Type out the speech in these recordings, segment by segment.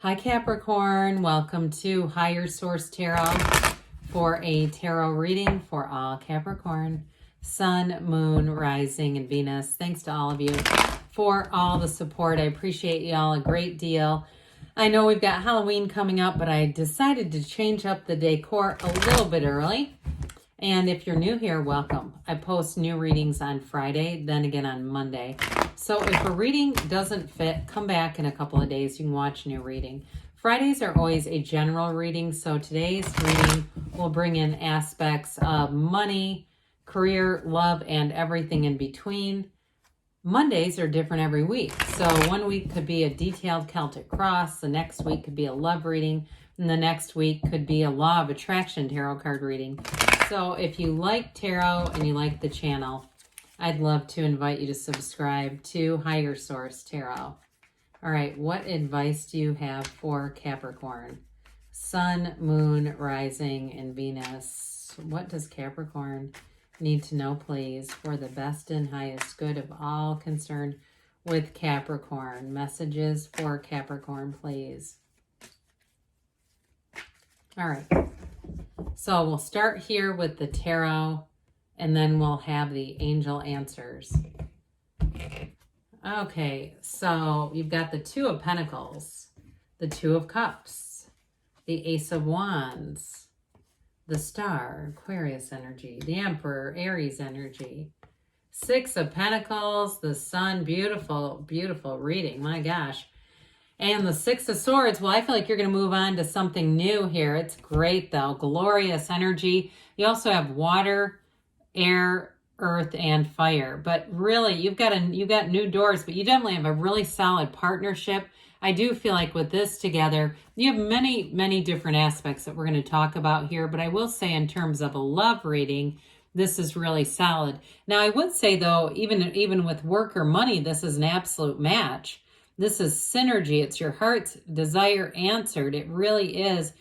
Hi Capricorn, welcome to Higher Source Tarot for a tarot reading for all Capricorn, Sun, Moon, Rising, and Venus. Thanks to all of you for all the support. I appreciate y'all a great deal. I know we've got Halloween coming up, but I decided to change up the decor a little bit early. And if you're new here, welcome. I post new readings on Friday, then again on Monday. So if a reading doesn't fit, come back in a couple of days. You can watch a new reading. Fridays are always a general reading, so today's reading will bring in aspects of money, career, love, and everything in between. Mondays are different every week. So one week could be a detailed Celtic cross, the next week could be a love reading, and the next week could be a law of attraction tarot card reading. So if you like tarot and you like the channel, I'd love to invite you to subscribe to Higher Source Tarot. All right, what advice do you have for Capricorn? Sun, Moon, Rising, and Venus. What does Capricorn need to know, please, for the best and highest good of all concerned with Capricorn? Messages for Capricorn, please. All right. So we'll start here with the tarot, and then we'll have the angel answers. Okay, so you've got the Two of Pentacles, the Two of Cups, the Ace of Wands, the Star, Aquarius energy, the Emperor, Aries energy, Six of Pentacles, the Sun, beautiful, beautiful reading, my gosh. And the Six of Swords, well, I feel like you're going to move on to something new here. It's great, though. Glorious energy. You also have water, air, earth, and fire. But really, you've got new doors, but you definitely have a really solid partnership. I do feel like with this together, you have many, many different aspects that we're going to talk about here. But I will say in terms of a love reading, this is really solid. Now, I would say, though, even with work or money, this is an absolute match. This is synergy. It's your heart's desire answered. It really is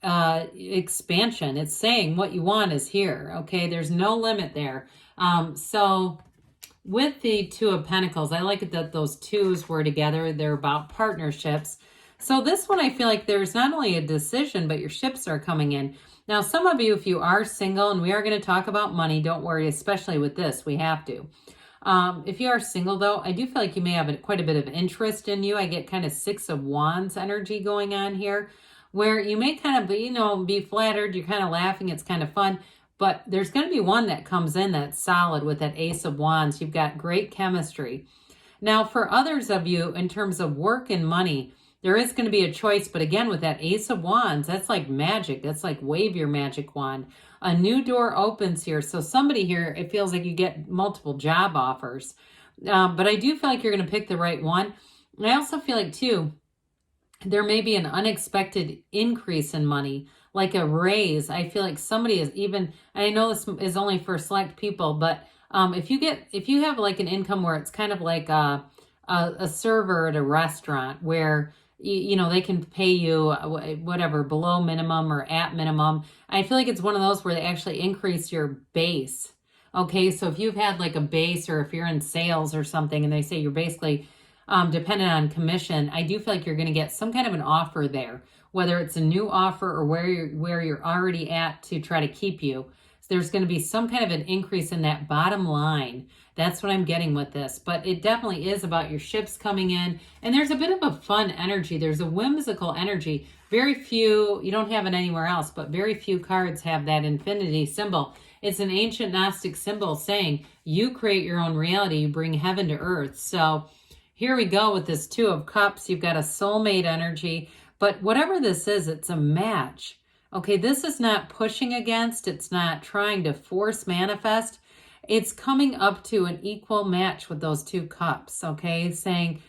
expansion. It's saying what you want is here. Okay, there's no limit there. So with the Two of Pentacles, I like it that those twos were together. They're about partnerships. So this one, I feel like there's not only a decision, but your ships are coming in. Now, some of you, if you are single, and we are going to talk about money, don't worry, especially with this, we have to. If you are single, though, I do feel like you may have quite a bit of interest in you. I get kind of Six of Wands energy going on here, where you may kind of be flattered. You're kind of laughing. It's kind of fun. But there's going to be one that comes in that's solid with that Ace of Wands. You've got great chemistry. Now, for others of you, in terms of work and money, there is going to be a choice. But again, with that Ace of Wands, that's like magic. That's like wave your magic wand. A new door opens here. So somebody here, it feels like you get multiple job offers. But I do feel like you're going to pick the right one. And I also feel like, too, there may be an unexpected increase in money, like a raise. I feel like somebody is even, I know this is only for select people, but if you have like an income where it's kind of like a server at a restaurant where they can pay you whatever below minimum or at minimum. I feel like it's one of those where they actually increase your base. Okay, so if you've had like a base, or if you're in sales or something and they say you're basically dependent on commission, I do feel like you're going to get some kind of an offer there, whether it's a new offer or where you're already at to try to keep you. So there's going to be some kind of an increase in that bottom line. That's what I'm getting with this. But it definitely is about your ships coming in. And there's a bit of a fun energy. There's a whimsical energy. Very few, you don't have it anywhere else, but very few cards have that infinity symbol. It's an ancient Gnostic symbol saying you create your own reality. You bring heaven to earth. So here we go with this Two of Cups. You've got a soulmate energy. But whatever this is, it's a match. Okay, this is not pushing against. It's not trying to force manifest. It's coming up to an equal match with those two cups, okay? Saying,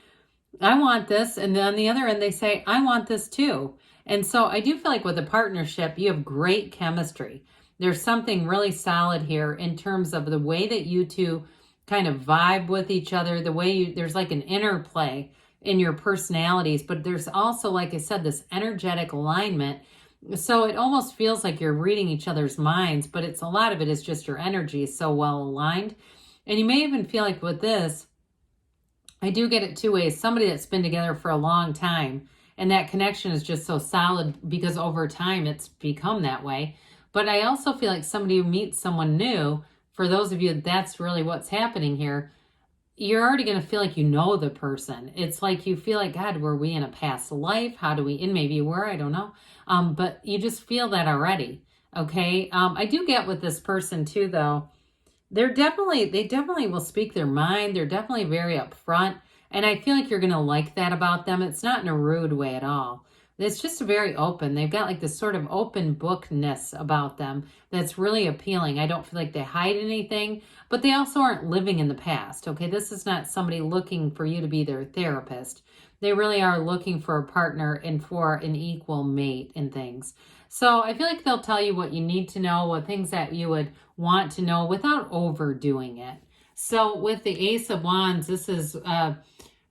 I want this. And then on the other end, they say, I want this too. And so I do feel like with a partnership, you have great chemistry. There's something really solid here in terms of the way that you two kind of vibe with each other, the way there's like an interplay in your personalities, but there's also, like I said, this energetic alignment. So it almost feels like you're reading each other's minds, but a lot of it is just your energy is so well aligned. And you may even feel like with this, I do get it two ways. Somebody that's been together for a long time And that connection is just so solid because over time it's become that way. But I also feel like somebody who meets someone new, for those of you, that's really what's happening here. You're already going to feel like you know the person. It's like you feel like, God, were we in a past life? How do we, and maybe you were, I don't know. But you just feel that already. Okay. I do get with this person too, though. They definitely will speak their mind. They're definitely very upfront. And I feel like you're going to like that about them. It's not in a rude way at all. It's just very open. They've got like this sort of open bookness about them that's really appealing. I don't feel like they hide anything, but they also aren't living in the past. Okay, this is not somebody looking for you to be their therapist. They really are looking for a partner and for an equal mate and things. So I feel like they'll tell you what you need to know, what things that you would want to know without overdoing it. So with the Ace of Wands, this is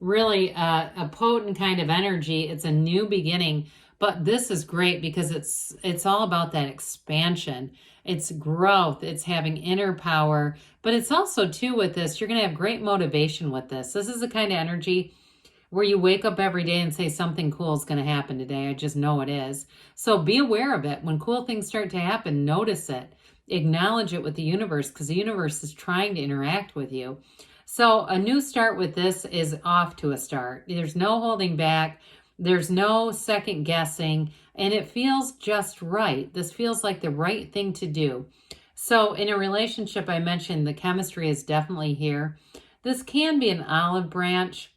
really a potent kind of energy. It's a new beginning, but this is great because it's all about that expansion. It's growth. It's having inner power, but it's also too with this, you're going to have great motivation with this. This is the kind of energy where you wake up every day and say something cool is going to happen today. I just know it is. So be aware of it. When cool things start to happen, notice it. Acknowledge it with the universe because the universe is trying to interact with you. So a new start with this is off to a start. There's no holding back. There's no second guessing. And it feels just right. This feels like the right thing to do. So in a relationship, I mentioned the chemistry is definitely here. This can be an olive branch.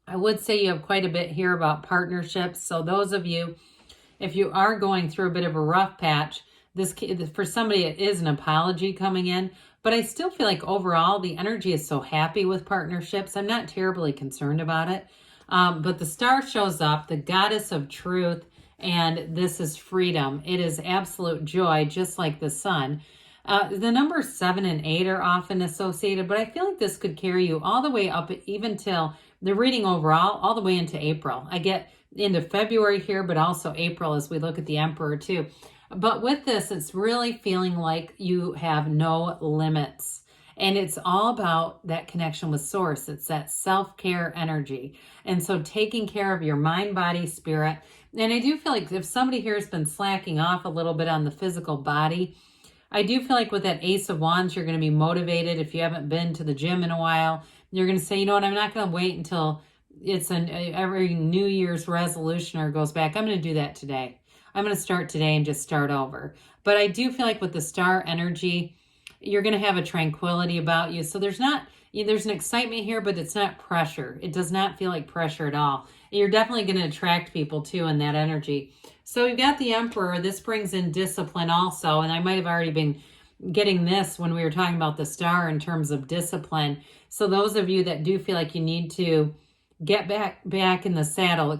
I would say you have quite a bit here about partnerships. So those of you, if you are going through a bit of a rough patch, this for somebody it is an apology coming in. But I still feel like overall the energy is so happy with partnerships. I'm not terribly concerned about it. But the star shows up, the goddess of truth, and this is freedom. It is absolute joy, just like the sun. The numbers 7 and 8 are often associated, but I feel like this could carry you all the way up, even till the reading overall, all the way into April. I get into February here, but also April as we look at the Emperor too. But with this, it's really feeling like you have no limits. And it's all about that connection with Source. It's that self-care energy. And so taking care of your mind, body, spirit. And I do feel like if somebody here has been slacking off a little bit on the physical body, I do feel like with that Ace of Wands, you're going to be motivated. If you haven't been to the gym in a while, you're going to say, you know what, I'm not going to wait until it's every New Year's resolution or goes back. I'm going to do that today. I'm going to start today and just start over. But I do feel like with the star energy, you're going to have a tranquility about you. So there's an excitement here, but it's not pressure. It does not feel like pressure at all. You're definitely going to attract people too in that energy. So we've got the Emperor. This brings in discipline also. And I might have already been getting this when we were talking about the star in terms of discipline. So those of you that do feel like you need to get back in the saddle,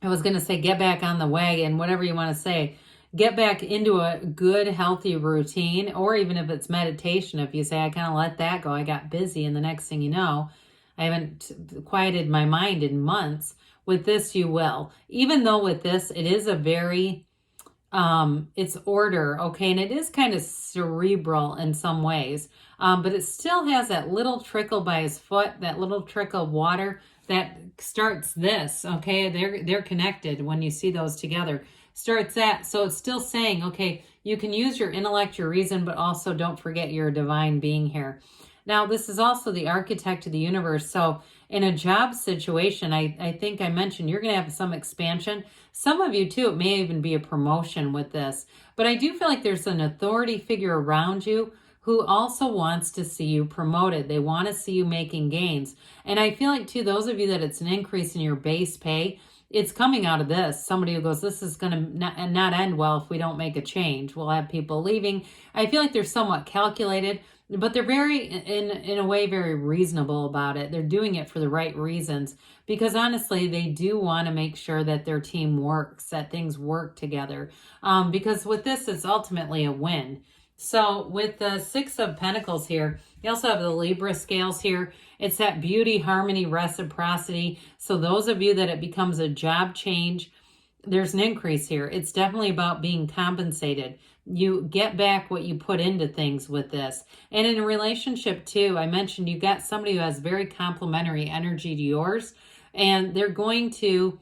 I was going to say get back on the wagon, whatever you want to say. Get back into a good, healthy routine, or even if it's meditation, if you say, I kind of let that go, I got busy, and the next thing you know, I haven't quieted my mind in months. With this, you will. Even though with this, it is a very, it's order, okay? And it is kind of cerebral in some ways, but it still has that little trickle by his foot, that little trickle of water that starts this, okay? They're connected when you see those together. Starts that. So it's still saying, okay, you can use your intellect, your reason, but also don't forget you're a divine being here. Now, this is also the architect of the universe. So in a job situation, I think I mentioned you're going to have some expansion. Some of you too, it may even be a promotion with this. But I do feel like there's an authority figure around you who also wants to see you promoted. They want to see you making gains. And I feel like too, those of you that it's an increase in your base pay, it's coming out of this. Somebody who goes, this is going to not end well if we don't make a change. We'll have people leaving. I feel like they're somewhat calculated, but they're very, in a way, very reasonable about it. They're doing it for the right reasons because honestly, they do want to make sure that their team works, that things work together. Because with this, it's ultimately a win. So with the 6 of Pentacles here, you also have the Libra scales here. It's that beauty, harmony, reciprocity. So those of you that it becomes a job change, there's an increase here. It's definitely about being compensated. You get back what you put into things with this. And in a relationship too, I mentioned you got somebody who has very complementary energy to yours. and they're going to,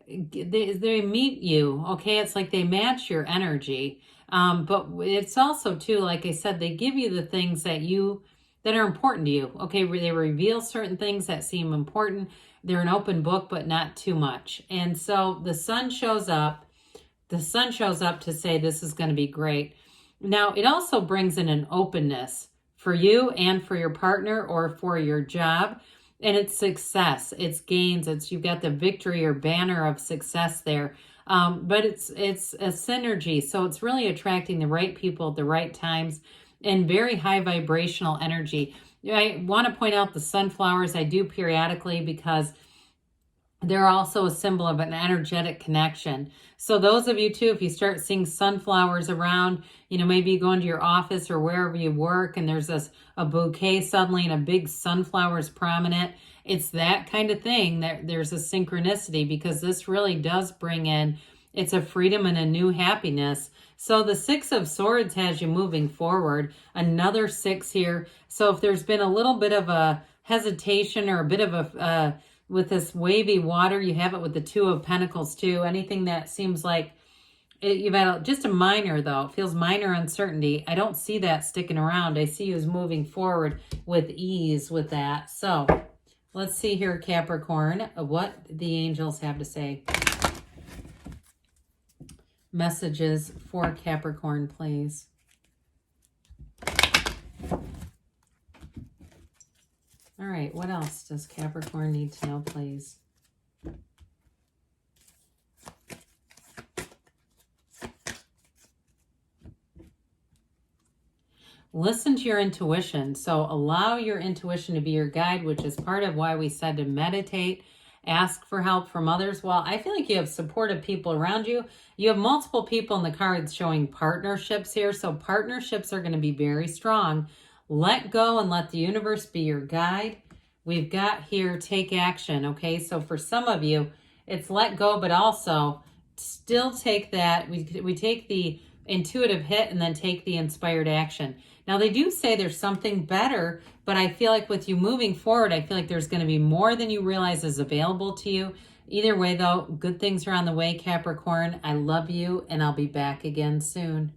they meet you, okay? It's like they match your energy. But it's also too, like I said, they give you the things that are important to you, okay? They reveal certain things that seem important. They're an open book, but not too much. And so the sun shows up. The sun shows up to say this is going to be great. Now, it also brings in an openness for you and for your partner or for your job. And it's success, it's gains, it's you've got the victory or banner of success there. But it's a synergy. So it's really attracting the right people at the right times and very high vibrational energy. I want to point out the sunflowers I do periodically because they're also a symbol of an energetic connection. So those of you too, if you start seeing sunflowers around, maybe you go into your office or wherever you work and there's a bouquet suddenly and a big sunflower's prominent, it's that kind of thing that there's a synchronicity, because this really does bring in, it's a freedom and a new happiness. So the Six of Swords has you moving forward. Another 6 here. So if there's been a little bit of a hesitation or a bit of a, with this wavy water, you have it with the Two of Pentacles too. Anything that seems like you've had just a minor, though. It feels minor uncertainty. I don't see that sticking around. I see you as moving forward with ease with that. So let's see here, Capricorn, what the angels have to say. Messages for Capricorn, please. All right, what else does Capricorn need to know, please? Listen to your intuition. So allow your intuition to be your guide, which is part of why we said to meditate, ask for help from others. Well, I feel like you have supportive people around you. You have multiple people in the cards showing partnerships here. So partnerships are going to be very strong. Let go and let the universe be your guide. We've got here, take action, okay? So for some of you, it's let go, but also still take that. We take the intuitive hit and then take the inspired action. Now, they do say there's something better, but I feel like with you moving forward, I feel like there's going to be more than you realize is available to you. Either way, though, good things are on the way, Capricorn. I love you, and I'll be back again soon.